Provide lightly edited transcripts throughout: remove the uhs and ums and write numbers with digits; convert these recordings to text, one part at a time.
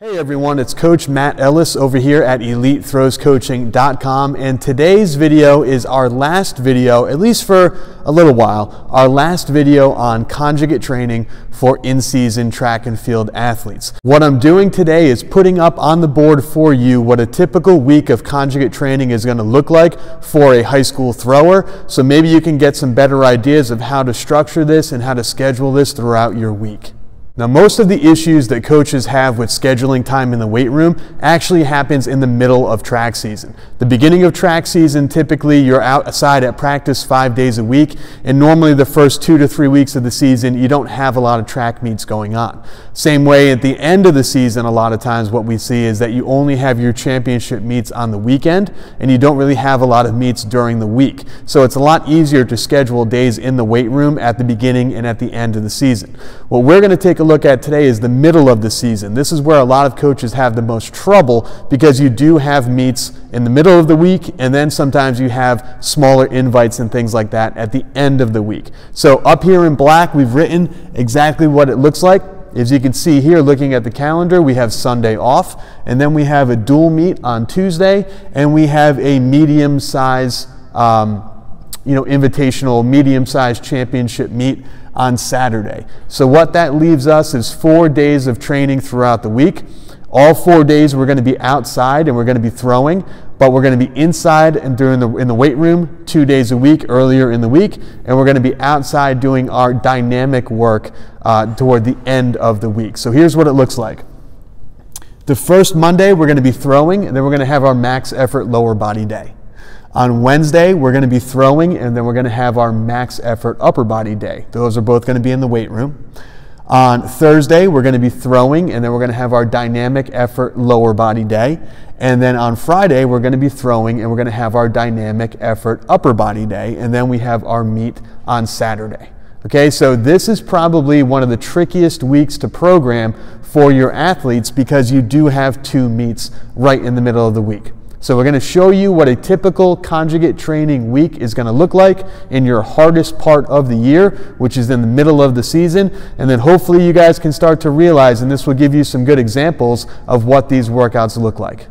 Hey everyone, it's Coach Matt Ellis over here at EliteThrowsCoaching.com, and today's video is our last video, at least for a little while, our last video on conjugate training for in-season track and field athletes. What I'm doing today is putting up on the board for you what a typical week of conjugate training is going to look like for a high school thrower, so maybe you can get some better ideas of how to structure this and how to schedule this throughout your week. Now, most of the issues that coaches have with scheduling time in the weight room actually happens in the middle of track season. The beginning of track season, typically you're outside at practice 5 days a week, and normally the first 2 to 3 weeks of the season, you don't have a lot of track meets going on. Same way at the end of the season, a lot of times what we see is that you only have your championship meets on the weekend, and you don't really have a lot of meets during the week. So it's a lot easier to schedule days in the weight room at the beginning and at the end of the season. What we're going to take a look at today is the middle of the season. This is where a lot of coaches have the most trouble because you do have meets in the middle of the week, and then sometimes you have smaller invites and things like that at the end of the week. So up here in black, we've written exactly what it looks like. As you can see here, looking at the calendar, we have Sunday off, and then we have a dual meet on Tuesday, and we have a medium-size, invitational, medium-sized championship meet on Saturday. So what that leaves us is 4 days of training throughout the week. All 4 days we're going to be outside and we're going to be throwing, but we're going to be inside and in the weight room 2 days a week earlier in the week, and we're going to be outside doing our dynamic work toward the end of the week. So here's what it looks like. The first Monday we're going to be throwing, and then we're going to have our max effort lower body day. On Wednesday, we're going to be throwing, and then we're going to have our max effort upper body day. Those are both going to be in the weight room. On Thursday, we're going to be throwing, and then we're going to have our dynamic effort lower body day. And then on Friday, we're going to be throwing, and we're going to have our dynamic effort upper body day. And then we have our meet on Saturday. Okay, so this is probably one of the trickiest weeks to program for your athletes because you do have 2 meets right in the middle of the week. So we're going to show you what a typical conjugate training week is going to look like in your hardest part of the year, which is in the middle of the season. And then hopefully you guys can start to realize, and this will give you some good examples of what these workouts look like.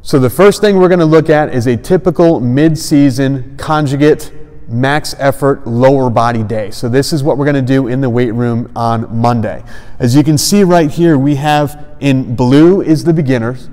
So the first thing we're going to look at is a typical mid-season conjugate max effort lower body day. So this is what we're going to do in the weight room on Monday. As you can see right here, we have in blue is the beginners,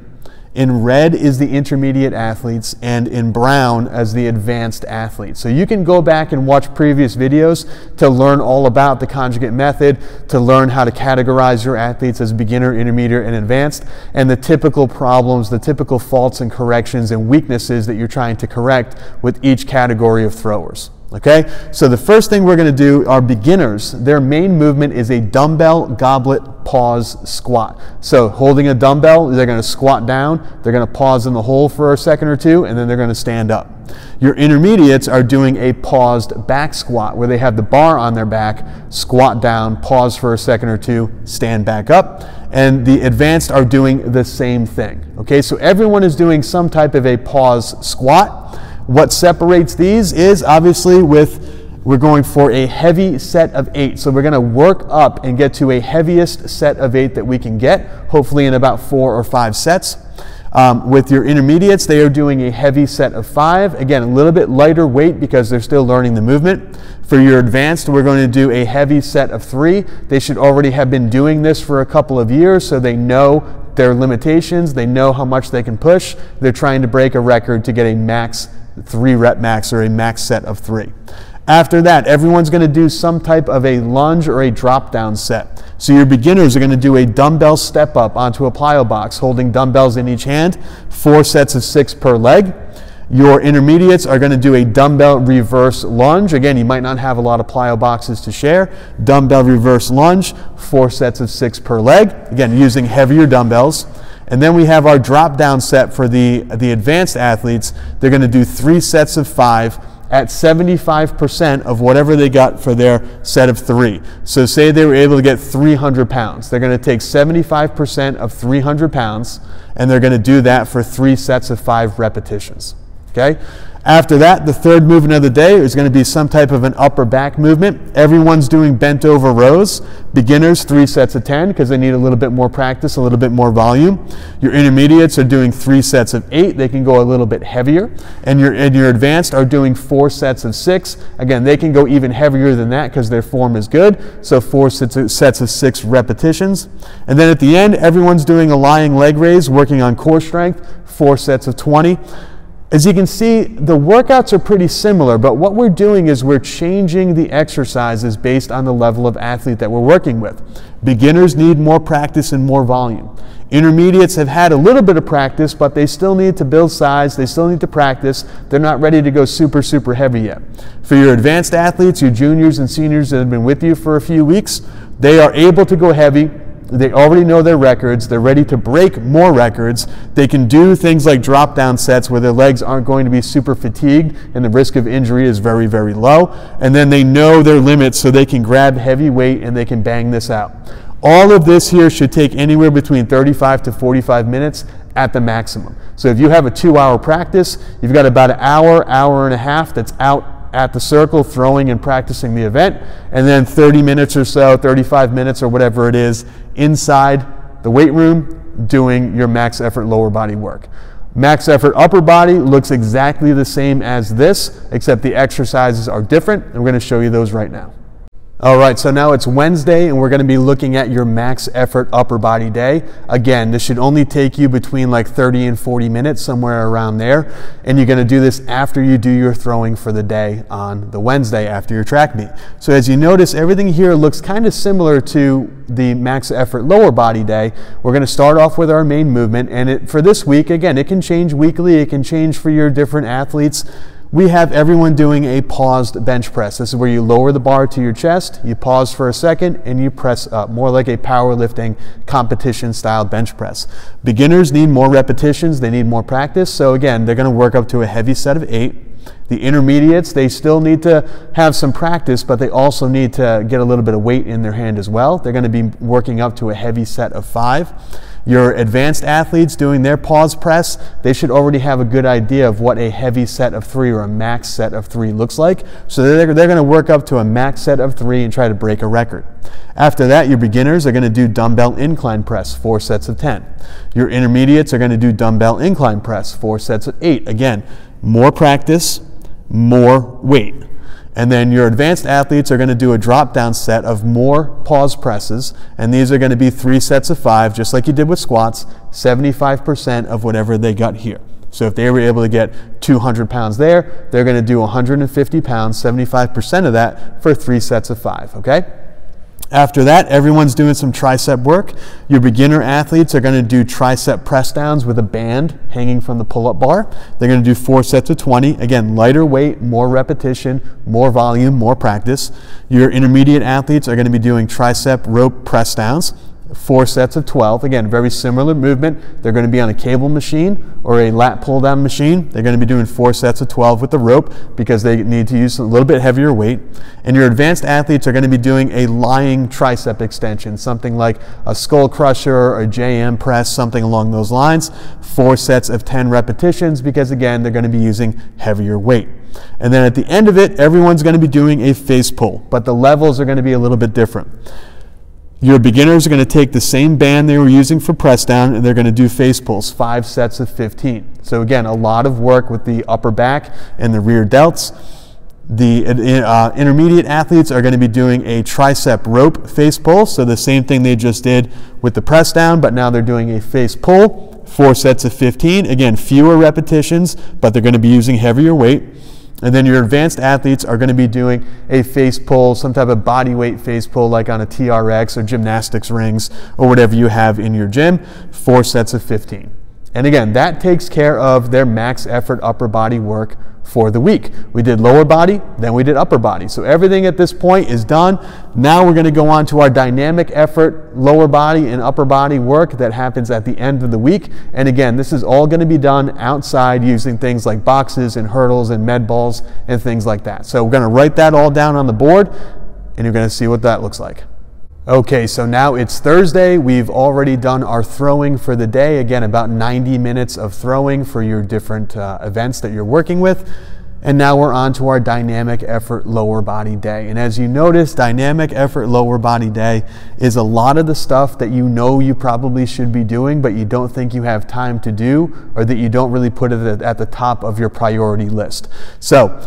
in red is the intermediate athletes, and in brown as the advanced athletes. So you can go back and watch previous videos to learn all about the conjugate method, to learn how to categorize your athletes as beginner, intermediate, and advanced, and the typical problems, the typical faults and corrections and weaknesses that you're trying to correct with each category of throwers. Okay, so the first thing we're going to do, our beginners, their main movement is a dumbbell goblet pause squat. So holding a dumbbell, they're going to squat down, they're going to pause in the hole for a second or two, and then they're going to stand up. Your intermediates are doing a paused back squat where they have the bar on their back, squat down, pause for a second or two, stand back up. And the advanced are doing the same thing. Okay, so everyone is doing some type of a pause squat. What separates these is obviously we're going for a heavy set of 8. So we're going to work up and get to a heaviest set of 8 that we can get, hopefully in about 4 or 5 sets. With your intermediates, they are doing a heavy set of 5. Again, a little bit lighter weight because they're still learning the movement. For your advanced, we're going to do a heavy set of 3. They should already have been doing this for a couple of years, so they know their limitations. They know how much they can push. They're trying to break a record to get a max 3 rep max or a max set of 3. After that, everyone's going to do some type of a lunge or a drop down set. So your beginners are going to do a dumbbell step up onto a plyo box, holding dumbbells in each hand, 4 sets of 6 per leg. Your intermediates are going to do a dumbbell reverse lunge. Again, you might not have a lot of plyo boxes to share. Dumbbell reverse lunge, 4 sets of 6 per leg. Again, using heavier dumbbells. And then we have our drop down set for the advanced athletes. They're going to do 3 sets of 5 at 75% of whatever they got for their set of 3. So say they were able to get 300 pounds. They're going to take 75% of 300 pounds, and they're going to do that for 3 sets of 5 repetitions. Okay? After that, the third movement of the day is going to be some type of an upper back movement. Everyone's doing bent over rows. Beginners, 3 sets of 10 because they need a little bit more practice, a little bit more volume. Your intermediates are doing 3 sets of 8. They can go a little bit heavier. And your advanced are doing 4 sets of 6. Again, they can go even heavier than that because their form is good. So 4 sets of 6 repetitions. And then at the end, everyone's doing a lying leg raise, working on core strength, 4 sets of 20. As you can see, the workouts are pretty similar, but what we're doing is we're changing the exercises based on the level of athlete that we're working with. Beginners need more practice and more volume. Intermediates have had a little bit of practice, but they still need to build size, they still need to practice. They're not ready to go super, super heavy yet. For your advanced athletes, your juniors and seniors that have been with you for a few weeks, they are able to go heavy. They already know their records. They're ready to break more records. They can do things like drop down sets where their legs aren't going to be super fatigued and the risk of injury is very, very low. And then they know their limits so they can grab heavy weight and they can bang this out. All of this here should take anywhere between 35 to 45 minutes at the maximum. So if you have a 2-hour practice, you've got about an hour, hour and a half that's out at the circle throwing and practicing the event, and then 30 minutes or so, 35 minutes or whatever it is inside the weight room doing your max effort lower body work. Max effort upper body looks exactly the same as this, except the exercises are different, and we're going to show you those right now. All right, so now it's Wednesday and we're going to be looking at your max effort upper body day. Again, this should only take you between like 30 and 40 minutes, somewhere around there. And you're going to do this after you do your throwing for the day on the Wednesday after your track meet. So as you notice, everything here looks kind of similar to the max effort lower body day. We're going to start off with our main movement, and for this week, again, it can change weekly, it can change for your different athletes. We have everyone doing a paused bench press. This is where you lower the bar to your chest, you pause for a second, and you press up, more like a powerlifting competition style bench press. Beginners need more repetitions, they need more practice, so again, they're going to work up to a heavy set of 8. The intermediates, they still need to have some practice, but they also need to get a little bit of weight in their hand as well. They're going to be working up to a heavy set of 5. Your advanced athletes doing their pause press, they should already have a good idea of what a heavy set of 3 or a max set of 3 looks like. So they're going to work up to a max set of 3 and try to break a record. After that, your beginners are going to do dumbbell incline press, 4 sets of 10. Your intermediates are going to do dumbbell incline press, 4 sets of 8. Again, more practice, more weight. And then your advanced athletes are going to do a drop down set of more pause presses, and these are going to be 3 sets of 5, just like you did with squats, 75% of whatever they got here. So if they were able to get 200 pounds there, they're going to do 150 pounds, 75% of that for 3 sets of 5, okay? After that, everyone's doing some tricep work. Your beginner athletes are going to do tricep press downs with a band hanging from the pull-up bar. They're going to do 4 sets of 20. Again, lighter weight, more repetition, more volume, more practice. Your intermediate athletes are going to be doing tricep rope press downs, 4 sets of 12. Again, very similar movement. They're going to be on a cable machine or a lat pull down machine. They're going to be doing 4 sets of 12 with the rope because they need to use a little bit heavier weight. And your advanced athletes are going to be doing a lying tricep extension, something like a skull crusher or a JM press, something along those lines. 4 sets of 10 repetitions because again, they're going to be using heavier weight. And then at the end of it, everyone's going to be doing a face pull, but the levels are going to be a little bit different. Your beginners are going to take the same band they were using for press down and they're going to do face pulls, 5 sets of 15. So again, a lot of work with the upper back and the rear delts. The intermediate athletes are going to be doing a tricep rope face pull, so the same thing they just did with the press down, but now they're doing a face pull, 4 sets of 15. Again, fewer repetitions, but they're going to be using heavier weight. And then your advanced athletes are going to be doing a face pull, some type of body weight face pull like on a TRX or gymnastics rings or whatever you have in your gym, 4 sets of 15. And again, that takes care of their max effort upper body work for the week. We did lower body, then we did upper body. So everything at this point is done. Now we're going to go on to our dynamic effort lower body and upper body work that happens at the end of the week. And again, this is all going to be done outside using things like boxes and hurdles and med balls and things like that. So we're going to write that all down on the board and you're going to see what that looks like. Okay, so now it's Thursday. We've already done our throwing for the day. Again, about 90 minutes of throwing for your different events that you're working with. And now we're on to our dynamic effort lower body day. And as you notice, dynamic effort lower body day is a lot of the stuff that you know you probably should be doing, but you don't think you have time to do, or that you don't really put it at the top of your priority list. So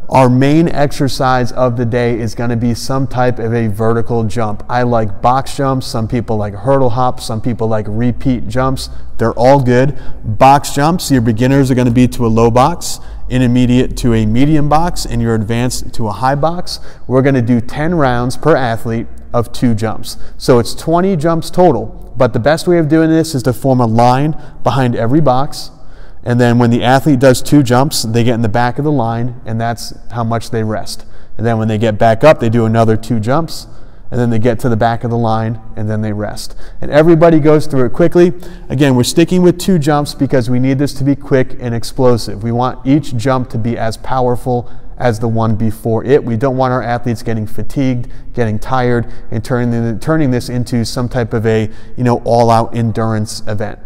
our main exercise of the day is going to be some type of a vertical jump. I like box jumps. Some people like hurdle hops. Some people like repeat jumps. They're all good. Box jumps, your beginners are going to be to a low box, intermediate to a medium box, and your advanced to a high box. We're going to do 10 rounds per athlete of 2 jumps. So it's 20 jumps total. But the best way of doing this is to form a line behind every box. And then when the athlete does 2 jumps, they get in the back of the line, and that's how much they rest. And then when they get back up, they do another 2 jumps, and then they get to the back of the line, and then they rest. And everybody goes through it quickly. Again, we're sticking with 2 jumps because we need this to be quick and explosive. We want each jump to be as powerful as the one before it. We don't want our athletes getting fatigued, getting tired, and turning this into some type of a all-out endurance event.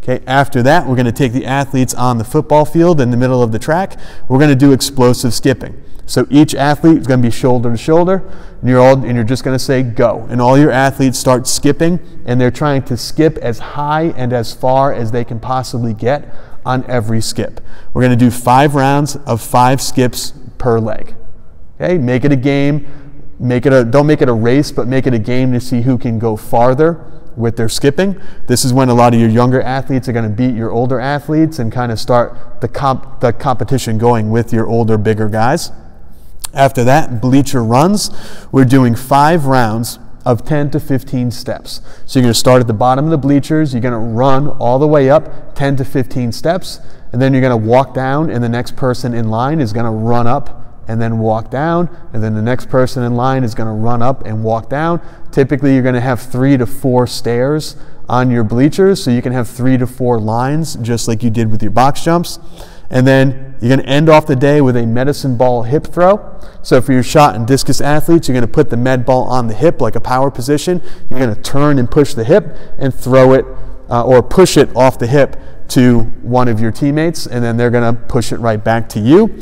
Okay, after that, we're going to take the athletes on the football field in the middle of the track. We're going to do explosive skipping. So each athlete is going to be shoulder to shoulder, and you're just going to say go. And all your athletes start skipping, and they're trying to skip as high and as far as they can possibly get on every skip. We're going to do 5 rounds of 5 skips per leg. Okay, make it a game. Don't make it a race, but make it a game to see who can go farther with their skipping. This is when a lot of your younger athletes are going to beat your older athletes and kind of start the competition going with your older, bigger guys. After that, bleacher runs. We're doing 5 rounds of 10 to 15 steps. So you're going to start at the bottom of the bleachers. You're going to run all the way up 10 to 15 steps, and then you're going to walk down, and the next person in line is going to run up and then walk down, and then the next person in line is going to run up and walk down. Typically, you're going to have 3 to 4 stairs on your bleachers, so you can have 3 to 4 lines, just like you did with your box jumps. And then you're going to end off the day with a medicine ball hip throw. So for your shot and discus athletes, you're going to put the med ball on the hip like a power position. You're going to turn and push the hip and throw it or push it off the hip to one of your teammates, and then they're going to push it right back to you.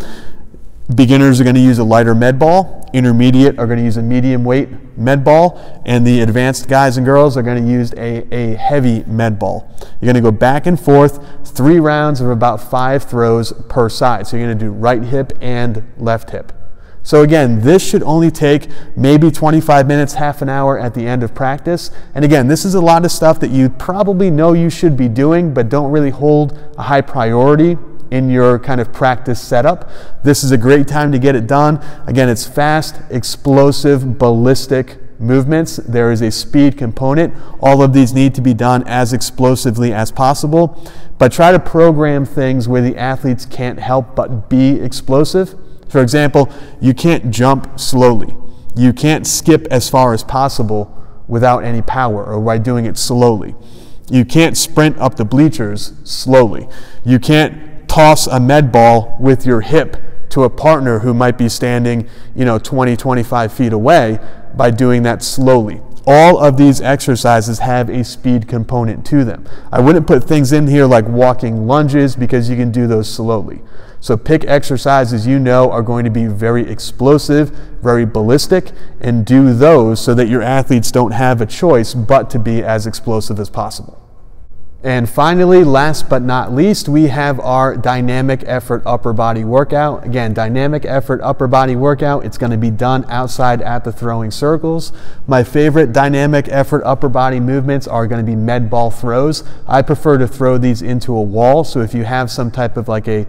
Beginners are going to use a lighter med ball. Intermediate are going to use a medium weight med ball. And the advanced guys and girls are going to use a heavy med ball. You're going to go back and forth, 3 rounds of about 5 throws per side. So you're going to do right hip and left hip. So again, this should only take maybe 25 minutes, half an hour at the end of practice. And again, this is a lot of stuff that you probably know you should be doing, but don't really hold a high priority in your kind of practice setup. This is a great time to get it done. Again, it's fast, explosive, ballistic movements. There is a speed component. All of these need to be done as explosively as possible, but try to program things where the athletes can't help but be explosive. For example, you can't jump slowly. You can't skip as far as possible without any power or by doing it slowly. You can't sprint up the bleachers slowly. You can't toss a med ball with your hip to a partner who might be standing 20, 25 feet away by doing that slowly. All of these exercises have a speed component to them. I wouldn't put things in here like walking lunges because you can do those slowly. So pick exercises you know are going to be very explosive, very ballistic, and do those so that your athletes don't have a choice but to be as explosive as possible. And finally, last but not least, we have our dynamic effort upper body workout. Again, dynamic effort upper body workout. It's going to be done outside at the throwing circles. My favorite dynamic effort upper body movements are going to be med ball throws. I prefer to throw these into a wall. So if you have some type of like a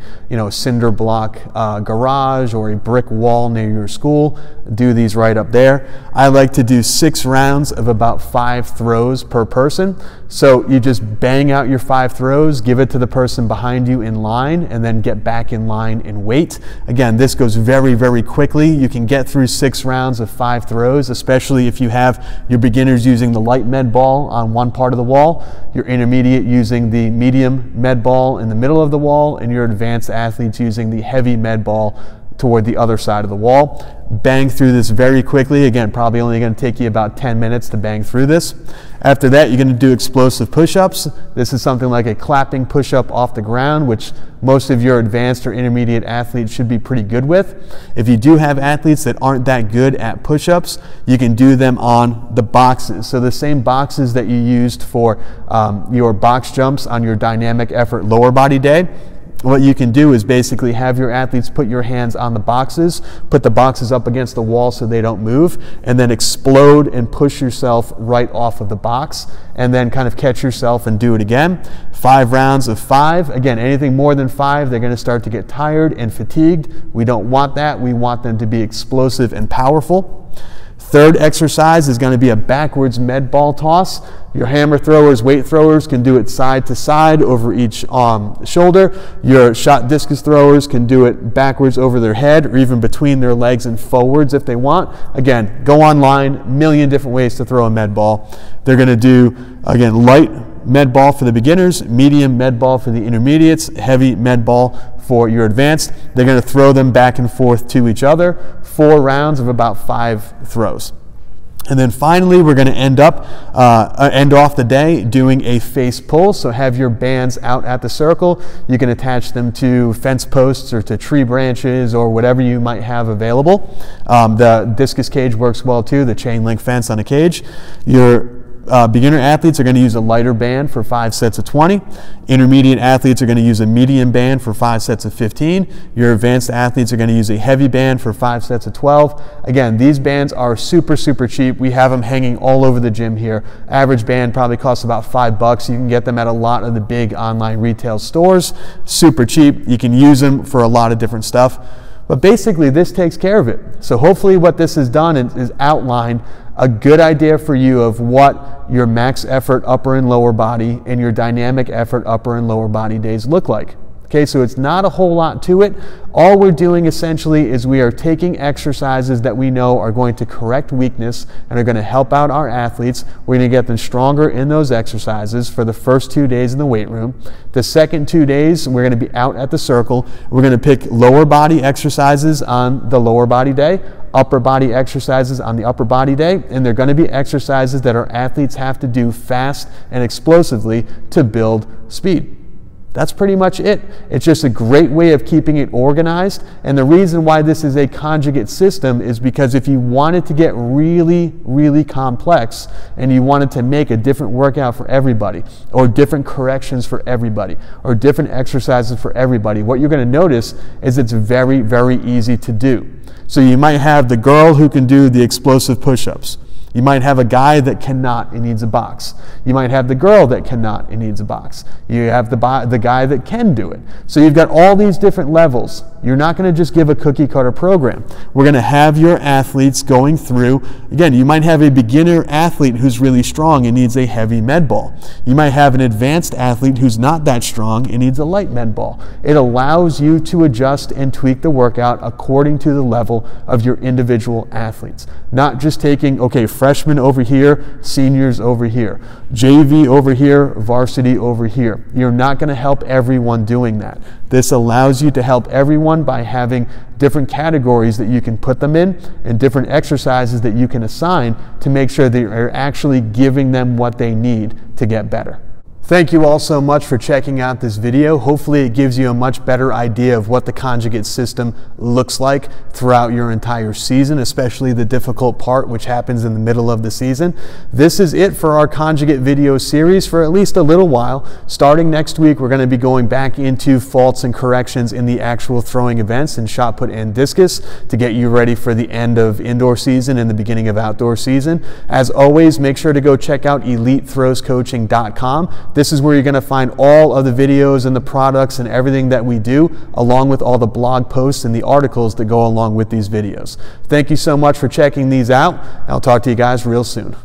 cinder block garage or a brick wall near your school, do these right up there. I like to do 6 rounds of about 5 throws per person. So you just bang out your 5 throws, give it to the person behind you in line, and then get back in line and wait. Again, this goes very, very quickly. You can get through 6 rounds of 5 throws, especially if you have your beginners using the light med ball on one part of the wall, your intermediate using the medium med ball in the middle of the wall, and your advanced athletes using the heavy med ball toward the other side of the wall. Bang through this very quickly. Again, probably only going to take you about 10 minutes to bang through this. After that, you're going to do explosive push-ups. This is something like a clapping push-up off the ground, which most of your advanced or intermediate athletes should be pretty good with. If you do have athletes that aren't that good at push-ups, you can do them on the boxes. So the same boxes that you used for your box jumps on your dynamic effort lower body day, what you can do is basically have your athletes put your hands on the boxes, put the boxes up against the wall so they don't move, and then explode and push yourself right off of the box, and then kind of catch yourself and do it again. 5 rounds of 5. Again, anything more than 5, they're going to start to get tired and fatigued. We don't want that. We want them to be explosive and powerful. Third exercise is going to be a backwards med ball toss. Your hammer throwers, weight throwers can do it side to side over each shoulder. Your shot discus throwers can do it backwards over their head or even between their legs and forwards if they want. Again, go online, a million different ways to throw a med ball. They're going to do, again, light med ball for the beginners, medium med ball for the intermediates, heavy med ball for your advanced. They're going to throw them back and forth to each other. 4 rounds of about 5 throws. And then finally, we're going to end off the day doing a face pull. So have your bands out at the circle. You can attach them to fence posts or to tree branches or whatever you might have available. The discus cage works well too, the chain link fence on a cage. Your beginner athletes are going to use a lighter band for 5 sets of 20. Intermediate athletes are going to use a medium band for 5 sets of 15. Your advanced athletes are going to use a heavy band for 5 sets of 12. Again, these bands are super, super cheap. We have them hanging all over the gym here. Average band probably costs about $5. You can get them at a lot of the big online retail stores. Super cheap. You can use them for a lot of different stuff. But basically, this takes care of it. So hopefully what this has done is outlined a good idea for you of what your max effort upper and lower body and your dynamic effort upper and lower body days look like. Okay, so it's not a whole lot to it. All we're doing essentially is we are taking exercises that we know are going to correct weakness and are going to help out our athletes. We're going to get them stronger in those exercises for the first 2 days in the weight room. The second 2 days, we're going to be out at the circle. We're going to pick lower body exercises on the lower body day, upper body exercises on the upper body day, and they're going to be exercises that our athletes have to do fast and explosively to build speed. That's pretty much it. It's just a great way of keeping it organized. And the reason why this is a conjugate system is because if you wanted to get really, really complex and you wanted to make a different workout for everybody or different corrections for everybody or different exercises for everybody, what you're going to notice is it's very, very easy to do. So you might have the girl who can do the explosive push-ups. You might have a guy that cannot and needs a box. You might have the girl that cannot and needs a box. You have the guy that can do it. So you've got all these different levels. You're not going to just give a cookie cutter program. We're going to have your athletes going through. Again, you might have a beginner athlete who's really strong and needs a heavy med ball. You might have an advanced athlete who's not that strong and needs a light med ball. It allows you to adjust and tweak the workout according to the level of your individual athletes. Not just taking, okay, freshmen over here, seniors over here, JV over here, varsity over here. You're not going to help everyone doing that. This allows you to help everyone by having different categories that you can put them in and different exercises that you can assign to make sure that you're actually giving them what they need to get better. Thank you all so much for checking out this video. Hopefully it gives you a much better idea of what the conjugate system looks like throughout your entire season, especially the difficult part which happens in the middle of the season. This is it for our conjugate video series for at least a little while. Starting next week, we're going to be going back into faults and corrections in the actual throwing events in shot put and discus to get you ready for the end of indoor season and the beginning of outdoor season. As always, make sure to go check out EliteThrowsCoaching.com. This is where you're going to find all of the videos and the products and everything that we do, along with all the blog posts and the articles that go along with these videos. Thank you so much for checking these out. I'll talk to you guys real soon.